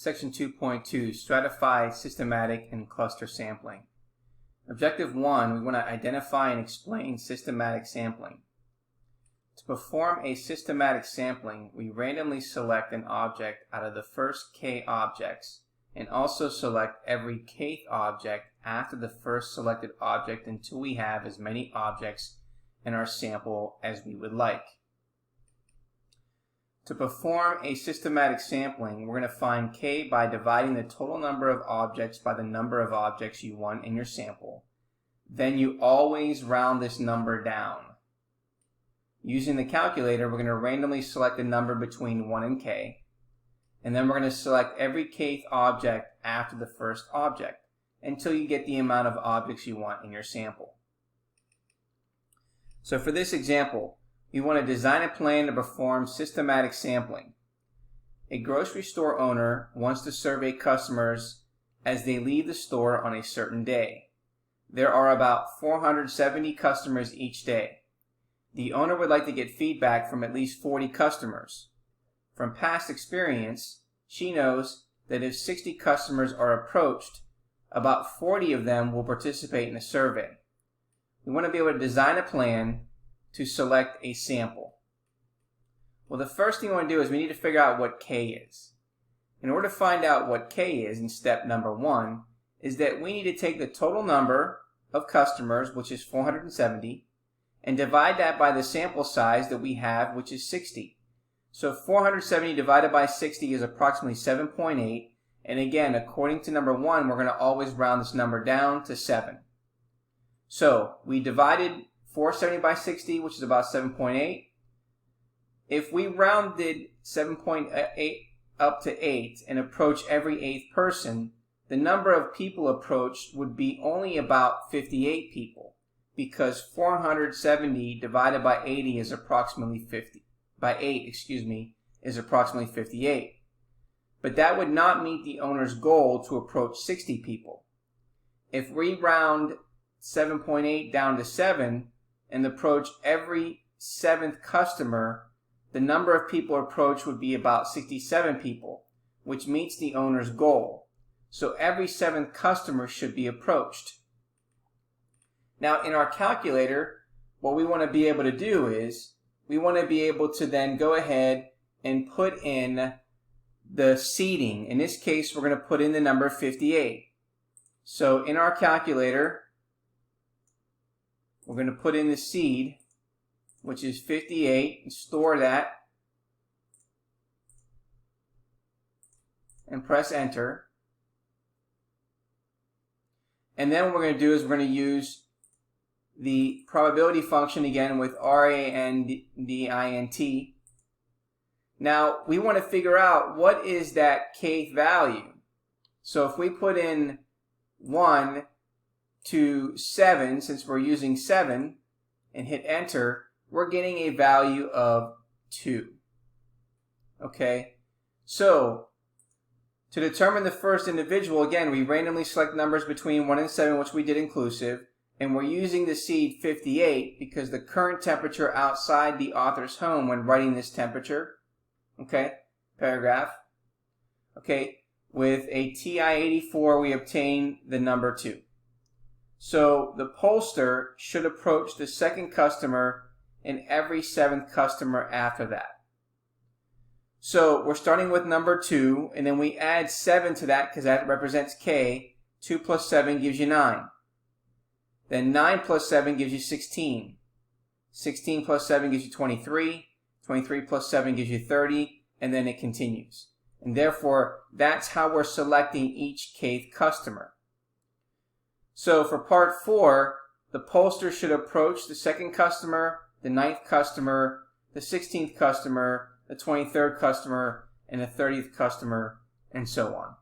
Section 2.2, Stratify Systematic and Cluster Sampling. Objective 1, we want to identify and explain systematic sampling. To perform a systematic sampling, we randomly select an object out of the first k objects and also select every kth object after the first selected object until we have as many objects in our sample as we would like. To perform a systematic sampling, we're going to find k by dividing the total number of objects by the number of objects you want in your sample. Then you always round this number down. Using the calculator, we're going to randomly select a number between 1 and k, and then we're going to select every kth object after the first object until you get the amount of objects you want in your sample. So for this example, we want to design a plan to perform systematic sampling. A grocery store owner wants to survey customers as they leave the store on a certain day. There are about 470 customers each day. The owner would like to get feedback from at least 40 customers. From past experience, she knows that if 60 customers are approached, about 40 of them will participate in a survey. We want to be able to design a plan to select a sample. Well, the first thing we want to do is we need to figure out what k is. In order to find out what k is in step number 1 is that we need to take the total number of customers, which is 470, and divide that by the sample size that we have, which is 60. So 470 divided by 60 is approximately 7.8, and again, according to number 1, we're going to always round this number down to 7. So we divided 470 by 60, which is about 7.8. If we rounded 7.8 up to 8 and approach every 8th person, the number of people approached would be only about 58 people, because 470 divided by 80 is approximately 58. But that would not meet the owner's goal to approach 60 people. If we round 7.8 down to 7 and approach every 7th customer, the number of people approached would be about 67 people, which meets the owner's goal. So every 7th customer should be approached. Now in our calculator, what we want to be able to do is we want to be able to then go ahead and put in the seeding. In this case, we're going to put in the number 58. So in our calculator, we're going to put in the seed, which is 58, and store that, and press enter. And then what we're going to do is we're going to use the probability function again with randint. Now we want to figure out what is that kth value. So if we put in 1 to 7, since we're using 7, and hit enter, we're getting a value of 2. Okay, so to determine the first individual, again, we randomly select numbers between 1 and 7, which we did inclusive, and we're using the seed 58 because the current temperature outside the author's home when writing this temperature, okay, paragraph, okay, with a TI-84 we obtain the number 2. So the pollster should approach the second customer and every 7th customer after that. So we're starting with number 2, and then we add 7 to that because that represents k. 2 plus 7 gives you 9. Then 9 plus 7 gives you 16. 16 plus 7 gives you 23. 23 plus 7 gives you 30, and then it continues. And therefore, that's how we're selecting each kth customer. So for part 4, the pollster should approach the second customer, the 9th customer, the 16th customer, the 23rd customer, and the 30th customer, and so on.